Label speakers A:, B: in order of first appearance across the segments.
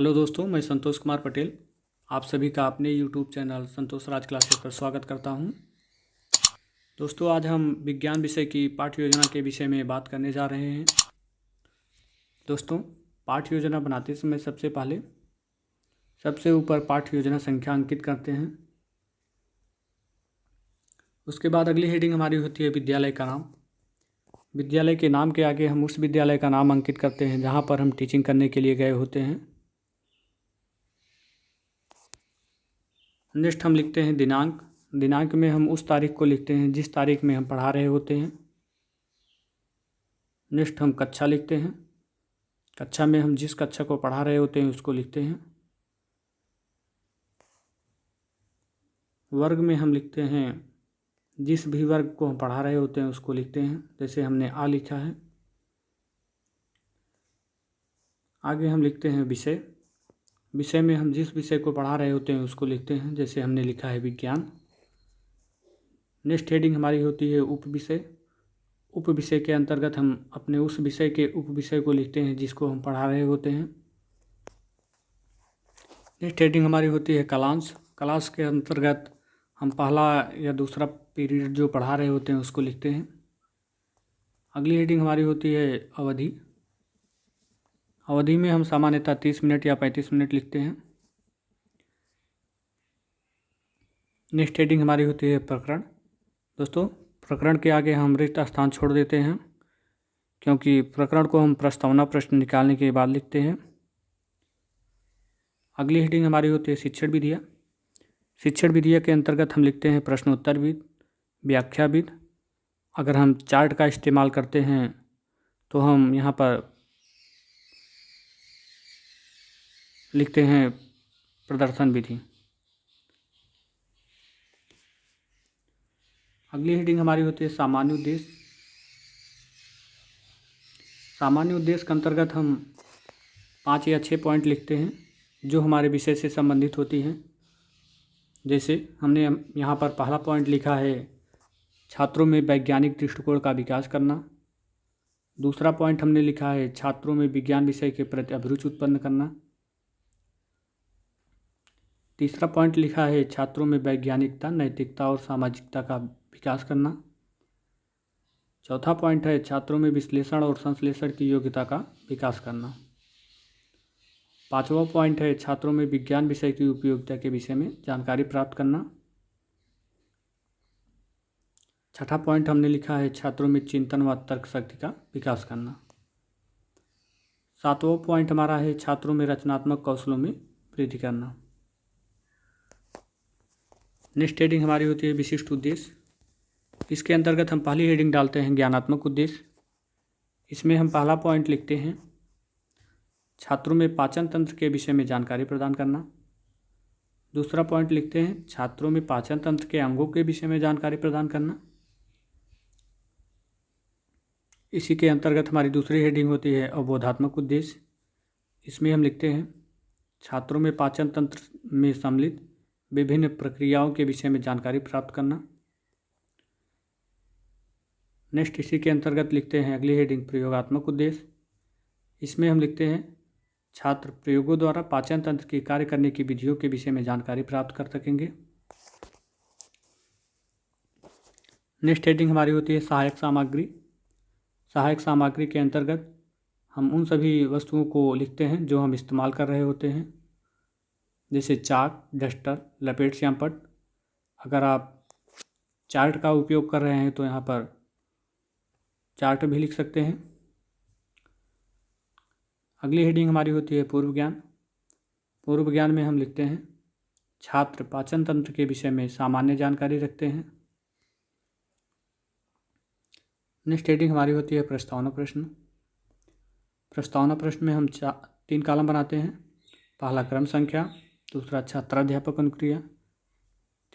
A: Hello दोस्तों, मैं संतोष कुमार पटेल आप सभी का अपने यूट्यूब चैनल संतोष राज क्लासेस पर स्वागत करता हूं। दोस्तों, आज हम विज्ञान विषय की पाठ्य योजना के विषय में बात करने जा रहे हैं। दोस्तों, पाठ्य योजना बनाते समय सबसे पहले सबसे ऊपर पाठ्य योजना संख्या अंकित करते हैं। उसके बाद अगली हेडिंग हमारी होती है विद्यालय का नाम। विद्यालय के नाम के आगे हम उस विद्यालय का नाम अंकित करते हैं जहाँ पर हम टीचिंग करने के लिए गए होते हैं। नेक्स्ट हम लिखते हैं दिनांक। दिनांक में हम उस तारीख को लिखते हैं जिस तारीख में हम पढ़ा रहे होते हैं। नेक्स्ट हम कक्षा लिखते हैं। कक्षा में हम जिस कक्षा को पढ़ा रहे होते हैं उसको लिखते हैं। वर्ग में हम लिखते हैं जिस भी वर्ग को हम पढ़ा रहे होते हैं उसको लिखते हैं, जैसे हमने आ लिखा है। आगे हम लिखते हैं विषय। विषय में हम जिस विषय को पढ़ा रहे होते हैं उसको लिखते हैं, जैसे हमने लिखा है विज्ञान। नेक्स्ट हेडिंग हमारी होती है उप विषय। उप विषय के अंतर्गत हम अपने उस विषय के उप विषय को लिखते हैं जिसको हम पढ़ा रहे होते हैं। नेक्स्ट हेडिंग हमारी होती है कलांश। कलांश के अंतर्गत हम पहला या दूसरा पीरियड जो पढ़ा रहे होते हैं उसको लिखते हैं। अगली हेडिंग हमारी होती है अवधि। अवधि में हम सामान्यतः 30 मिनट या 35 मिनट लिखते हैं। नेक्स्ट हेडिंग हमारी होती है प्रकरण। दोस्तों, प्रकरण के आगे हम रिक्त स्थान छोड़ देते हैं क्योंकि प्रकरण को हम प्रस्तावना प्रश्न निकालने के बाद लिखते हैं। अगली हेडिंग हमारी होती है शिक्षण विधियाँ। शिक्षण विधियाँ के अंतर्गत हम लिखते हैं प्रश्नोत्तर विध, व्याख्या विध। अगर हम चार्ट का इस्तेमाल करते हैं तो हम यहाँ पर लिखते हैं प्रदर्शन विधि। अगली हेडिंग हमारी होती है सामान्य उद्देश्य। सामान्य उद्देश्य के अंतर्गत हम 5 या 6 पॉइंट लिखते हैं जो हमारे विषय से संबंधित होती हैं। जैसे हमने यहाँ पर पहला पॉइंट लिखा है छात्रों में वैज्ञानिक दृष्टिकोण का विकास करना। दूसरा पॉइंट हमने लिखा है छात्रों में विज्ञान विषय के प्रति अभिरुचि उत्पन्न करना। तीसरा पॉइंट लिखा है छात्रों में वैज्ञानिकता, नैतिकता और सामाजिकता का विकास करना। चौथा पॉइंट है छात्रों में विश्लेषण और संश्लेषण की योग्यता का विकास करना। पांचवा पॉइंट है छात्रों में विज्ञान विषय की उपयोगिता के विषय में जानकारी प्राप्त करना। छठा पॉइंट हमने लिखा है छात्रों में चिंतन व तर्क शक्ति का विकास करना। सातवां पॉइंट हमारा है छात्रों में रचनात्मक कौशलों में वृद्धि करना। नेक्स्ट हेडिंग हमारी होती है विशिष्ट उद्देश्य। इसके अंतर्गत हम पहली हेडिंग डालते हैं ज्ञानात्मक उद्देश्य। इसमें हम पहला पॉइंट लिखते हैं छात्रों में पाचन तंत्र के विषय में जानकारी प्रदान करना। दूसरा पॉइंट लिखते हैं छात्रों में पाचन तंत्र के अंगों के विषय में जानकारी प्रदान करना। इसी के अंतर्गत हमारी दूसरी हेडिंग होती है अवबोधात्मक उद्देश्य। इसमें हम लिखते हैं छात्रों में पाचन तंत्र में सम्मिलित विभिन्न प्रक्रियाओं के विषय में जानकारी प्राप्त करना। नेक्स्ट इसी के अंतर्गत लिखते हैं अगली हेडिंग प्रयोगात्मक उद्देश्य। इसमें हम लिखते हैं छात्र प्रयोगों द्वारा पाचन तंत्र की कार्य करने की विधियों के विषय में जानकारी प्राप्त कर सकेंगे। नेक्स्ट हेडिंग हमारी होती है सहायक सामग्री। सहायक सामग्री के अंतर्गत हम उन सभी वस्तुओं को लिखते हैं जो हम इस्तेमाल कर रहे होते हैं, जैसे चाक, डस्टर, लपेट श्यामपट्ट। अगर आप चार्ट का उपयोग कर रहे हैं तो यहाँ पर चार्ट भी लिख सकते हैं। अगली हेडिंग हमारी होती है पूर्व ज्ञान। पूर्व ज्ञान में हम लिखते हैं छात्र पाचन तंत्र के विषय में सामान्य जानकारी रखते हैं। नेक्स्ट हेडिंग हमारी होती है प्रस्तावना प्रश्न। प्रस्तावना प्रश्न में हम 3 कॉलम बनाते हैं। पहला क्रम संख्या, दूसरा छात्राध्यापक अनुक्रिया,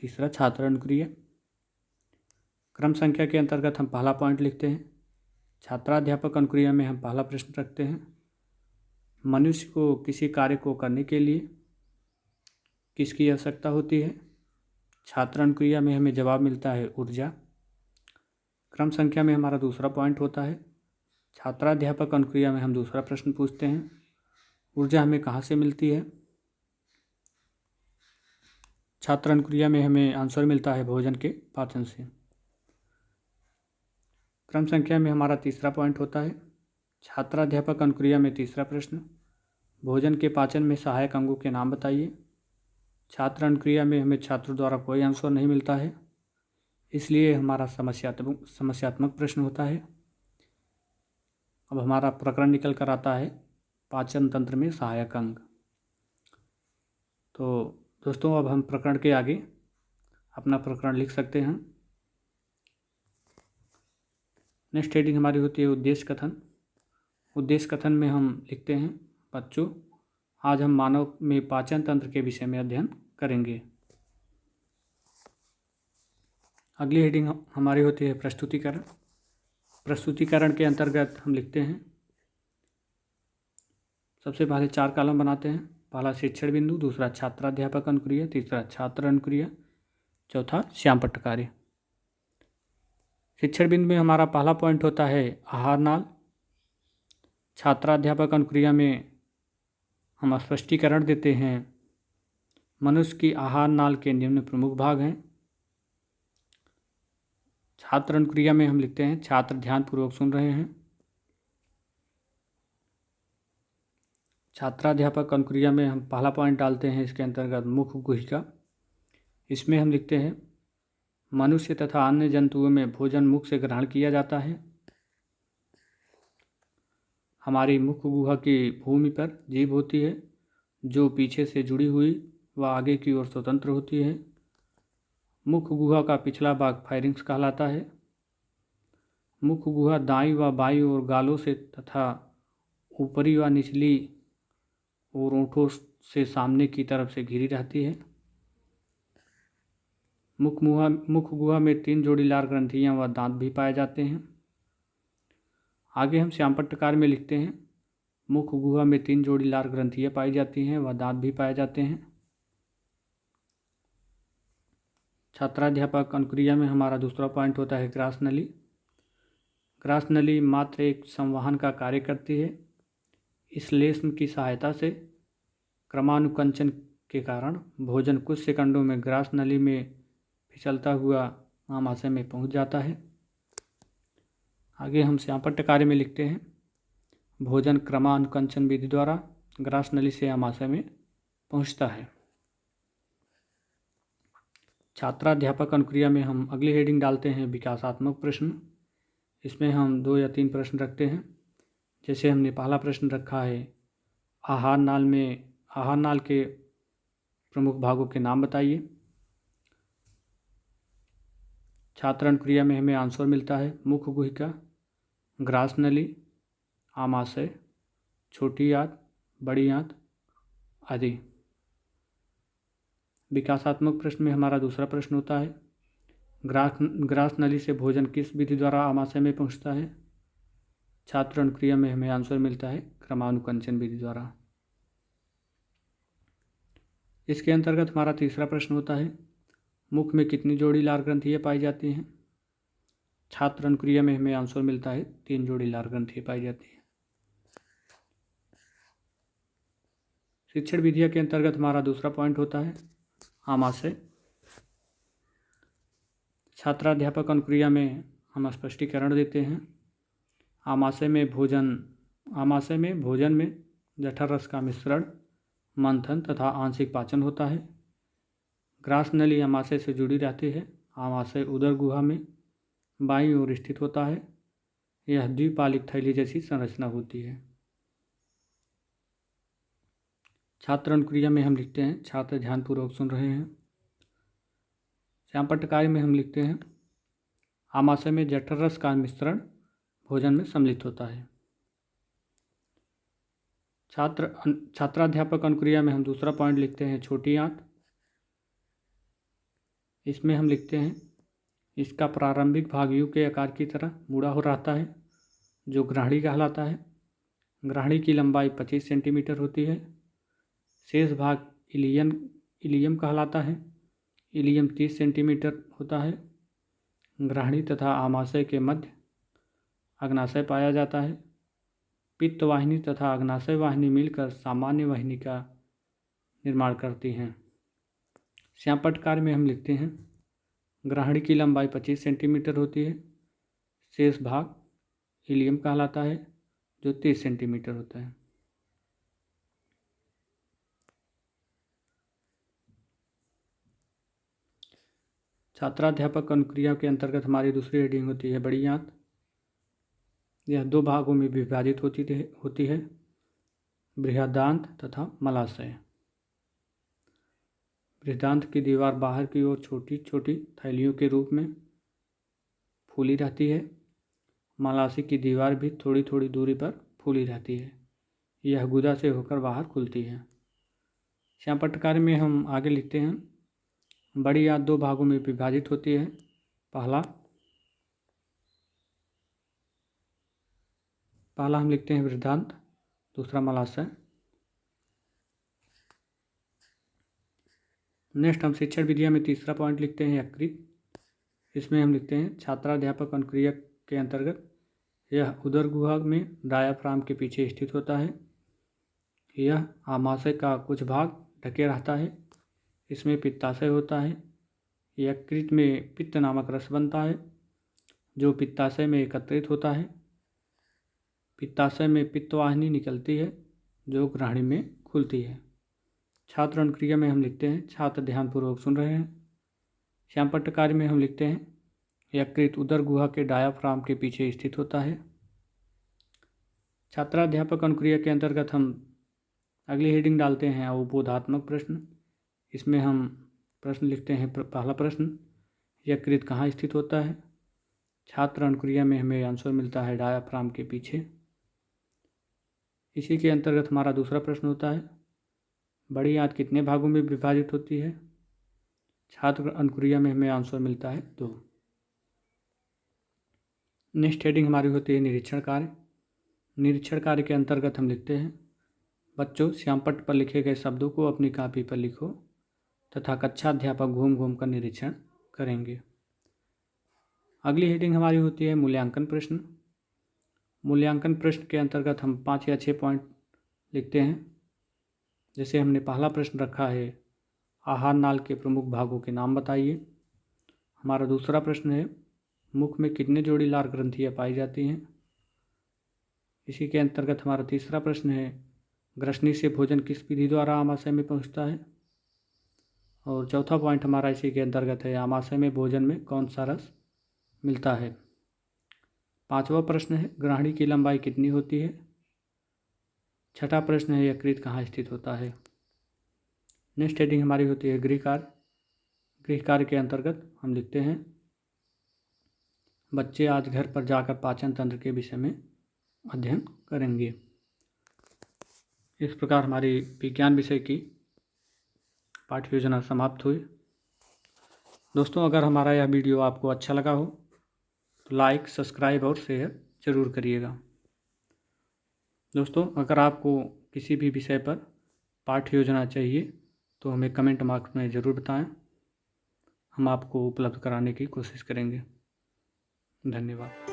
A: तीसरा छात्र अनुक्रिया। क्रम संख्या के अंतर्गत हम पहला पॉइंट लिखते हैं। छात्राध्यापक अनुक्रिया में हम पहला प्रश्न रखते हैं मनुष्य को किसी कार्य को करने के लिए किसकी आवश्यकता होती है। छात्र अनुक्रिया में हमें जवाब मिलता है ऊर्जा। क्रम संख्या में हमारा दूसरा पॉइंट होता है छात्राध्यापक अनुक्रिया में हम दूसरा प्रश्न पूछते हैं ऊर्जा हमें कहाँ से मिलती है? छात्र अनुक्रिया में हमें आंसर मिलता है भोजन के पाचन से। क्रम संख्या में हमारा तीसरा पॉइंट होता है छात्राध्यापक अनुक्रिया में तीसरा प्रश्न, भोजन के पाचन में सहायक अंगों के नाम बताइए। छात्र अनुक्रिया में हमें छात्रों द्वारा कोई आंसर नहीं मिलता है, इसलिए हमारा समस्यात्मक प्रश्न होता है। अब हमारा प्रकरण निकल कर आता है पाचन तंत्र में सहायक अंग। तो दोस्तों अब हम प्रकरण के आगे अपना प्रकरण लिख सकते हैं। नेक्स्ट हेडिंग हमारी होती है उद्देश्य कथन। उद्देश्य कथन में हम लिखते हैं बच्चों, आज हम मानव में पाचन तंत्र के विषय में अध्ययन करेंगे। अगली हेडिंग हमारी होती है प्रस्तुतिकरण। प्रस्तुतिकरण के अंतर्गत हम लिखते हैं, सबसे पहले 4 कॉलम बनाते हैं। पहला शिक्षण बिंदु, दूसरा छात्राध्यापक अनुक्रिया, तीसरा छात्र अनुक्रिया, चौथा श्याम पट्टकारी। शिक्षण बिंदु में हमारा पहला पॉइंट होता है आहार नाल। छात्राध्यापक अनुक्रिया में हम स्पष्टीकरण देते हैं, मनुष्य की आहार नाल के निम्न प्रमुख भाग हैं। छात्र अनुक्रिया में हम लिखते हैं, छात्र ध्यानपूर्वक सुन रहे हैं। छात्राध्यापक अनुक्रिया में हम पहला पॉइंट डालते हैं इसके अंतर्गत मुख गुहिका। इसमें हम लिखते हैं, मनुष्य तथा अन्य जंतुओं में भोजन मुख से ग्रहण किया जाता है। हमारी मुख गुहा की भूमि पर जीभ होती है जो पीछे से जुड़ी हुई व आगे की ओर स्वतंत्र होती है। मुख गुहा का पिछला भाग फायरिंग्स कहलाता है। मुख गुहा दाईं व बाईं ओर गालों से तथा ऊपरी व निचली और ओंठों से सामने की तरफ से घिरी रहती है। मुख गुहा में 3 जोड़ी लार ग्रंथियां व दांत भी पाए जाते हैं। आगे हम श्याम पट्टकार में लिखते हैं, मुख गुहा में 3 जोड़ी लार ग्रंथियां पाई जाती हैं व दांत भी पाए जाते हैं। छात्राध्यापक अनुक्रिया में हमारा दूसरा पॉइंट होता है ग्रास नली। ग्रास नली मात्र एक संवहन का कार्य करती है। इस श्लेष्म की सहायता से क्रमानुकंचन के कारण भोजन कुछ सेकंडों में ग्रास नली में फिसलता हुआ आमाशय में पहुंच जाता है। आगे हम श्याम पट्टकार में लिखते हैं, भोजन क्रमानुकंचन विधि द्वारा ग्रास नली से आमाशय में पहुंचता है। छात्राध्यापक अनुक्रिया में हम अगली हेडिंग डालते हैं विकासात्मक प्रश्न। इसमें हम 2 या 3 प्रश्न रखते हैं। जैसे हमने पहला प्रश्न रखा है, आहार नाल के प्रमुख भागों के नाम बताइए। छात्र अनुक्रिया में हमें आंसर मिलता है मुख गुहिका, ग्रास नली, आमाशय, छोटी आंत, बड़ी आंत आदि। विकासात्मक प्रश्न में हमारा दूसरा प्रश्न होता है, ग्रास नली से भोजन किस विधि द्वारा आमाशय में पहुंचता है। छात्र अनुक्रिया में हमें आंसर मिलता है क्रमानुकंचन विधि द्वारा। इसके अंतर्गत हमारा तीसरा प्रश्न होता है, मुख में कितनी जोड़ी लार ग्रंथियाँ पाई जाती हैं। छात्र अनुक्रिया में हमें आंसर मिलता है 3 जोड़ी लार ग्रंथियाँ पाई जाती हैं। शिक्षण विधिया के अंतर्गत हमारा दूसरा पॉइंट होता है आमाशय। छात्राध्यापक अनुक्रिया में हम स्पष्टीकरण देते हैं, आमाशय में भोजन में जठर रस का मिश्रण, मंथन तथा आंशिक पाचन होता है। ग्रास नली आमाशय से जुड़ी रहती है। आमाशय उदर गुहा में बाईं ओर स्थित होता है। यह द्विपालिक थैली जैसी संरचना होती है। छात्र अनुक्रिया में हम लिखते हैं, छात्र ध्यानपूर्वक सुन रहे हैं। श्याम पट्टकार में हम लिखते हैं, आमाशय में जठर रस का मिश्रण भोजन में सम्मिलित होता है। छात्राध्यापक अनुक्रिया में हम दूसरा पॉइंट लिखते हैं छोटी आंत। इसमें हम लिखते हैं, इसका प्रारंभिक भाग यू के आकार की तरह मुड़ा हो रहता है जो ग्राहड़ी कहलाता है। ग्राहड़ी की लंबाई 25 सेंटीमीटर होती है। शेष भाग इलियम कहलाता है। इलियम 30 सेंटीमीटर होता है। ग्राहड़ी तथा आमाशय के मध्य अग्नाशय पाया जाता है। पित्त वाहिनी तथा अग्नाशय वाहिनी मिलकर सामान्य वाहिनी का निर्माण करती हैं। श्यामपट्ट कार्य में हम लिखते हैं ग्राहणी की लंबाई 25 सेंटीमीटर होती है। शेष भाग इलियम कहलाता है जो 30 सेंटीमीटर होता है। छात्राध्यापक अनुक्रिया के अंतर्गत हमारी दूसरी हेडिंग होती है बड़ी आंत। यह 2 भागों में विभाजित होती है, बृहदांत तथा मलाशय। बृहदांत की दीवार बाहर की ओर छोटी छोटी थैलियों के रूप में फूली रहती है। मलाशय की दीवार भी थोड़ी थोड़ी दूरी पर फूली रहती है। यह गुदा से होकर बाहर खुलती है। श्यामपट्ट कार्य में हम आगे लिखते हैं बड़ी आंत 2 भागों में विभाजित होती है। पहला हम लिखते हैं बृहदांत, दूसरा मलाशय। नेक्स्ट हम शिक्षण विधिया में तीसरा पॉइंट लिखते हैं यकृत। इसमें हम लिखते हैं छात्राध्यापक अनुक्रिया के अंतर्गत यह उदर गुहा में डायाफ्राम के पीछे स्थित होता है। यह आमाशय का कुछ भाग ढके रहता है। इसमें पित्ताशय होता है। यकृत में पित्त नामक रस बनता है जो पित्ताशय में एकत्रित होता है। पित्ताशय में पित्तवाहिनी निकलती है जो ग्राहणी में खुलती है। छात्र अनुक्रिया में हम लिखते हैं छात्र ध्यानपूर्वक सुन रहे हैं। श्यामपट्ट कार्य में हम लिखते हैं यकृत उदर गुहा के डायाफ्राम के पीछे स्थित होता है। छात्राध्यापक अनुक्रिया के अंतर्गत हम अगली हेडिंग डालते हैं अवबोधात्मक प्रश्न। इसमें हम प्रश्न लिखते हैं पहला प्रश्न यकृत कहाँ स्थित होता है। छात्र अनुक्रिया में हमें आंसर मिलता है डायाफ्राम के पीछे। इसी के अंतर्गत हमारा दूसरा प्रश्न होता है बड़ी आंत कितने भागों में विभाजित होती है। छात्र अनुक्रिया में हमें आंसर मिलता है 2। नेक्स्ट हेडिंग हमारी होती है निरीक्षण कार्य। निरीक्षण कार्य के अंतर्गत हम लिखते हैं बच्चों श्यामपट्ट पर लिखे गए शब्दों को अपनी कॉपी पर लिखो तथा कक्षाध्यापक घूम घूम कर निरीक्षण करेंगे। अगली हेडिंग हमारी होती है मूल्यांकन प्रश्न। मूल्यांकन प्रश्न के अंतर्गत हम 5 या 6 पॉइंट लिखते हैं। जैसे हमने पहला प्रश्न रखा है आहार नाल के प्रमुख भागों के नाम बताइए। हमारा दूसरा प्रश्न है मुख में कितने जोड़ी लार ग्रंथियाँ पाई जाती हैं। इसी के अंतर्गत हमारा तीसरा प्रश्न है ग्रसनी से भोजन किस विधि द्वारा आमाशय में पहुंचता है। और चौथा पॉइंट हमारा इसी के अंतर्गत है आमाशय में भोजन में कौन सा रस मिलता है। पांचवा प्रश्न है ग्राहणी की लंबाई कितनी होती है। छठा प्रश्न है यकृत कहाँ स्थित होता है। नेक्स्ट हेडिंग हमारी होती है गृह कार्य। गृह कार्य के अंतर्गत हम लिखते हैं बच्चे आज घर पर जाकर पाचन तंत्र के विषय में अध्ययन करेंगे। इस प्रकार हमारी विज्ञान विषय की पाठ्य योजना समाप्त हुई। दोस्तों अगर हमारा यह वीडियो आपको अच्छा लगा हो तो लाइक, सब्सक्राइब और शेयर ज़रूर करिएगा। दोस्तों अगर आपको किसी भी विषय पर पाठ्य योजना चाहिए तो हमें कमेंट बॉक्स में ज़रूर बताएं। हम आपको उपलब्ध कराने की कोशिश करेंगे। धन्यवाद।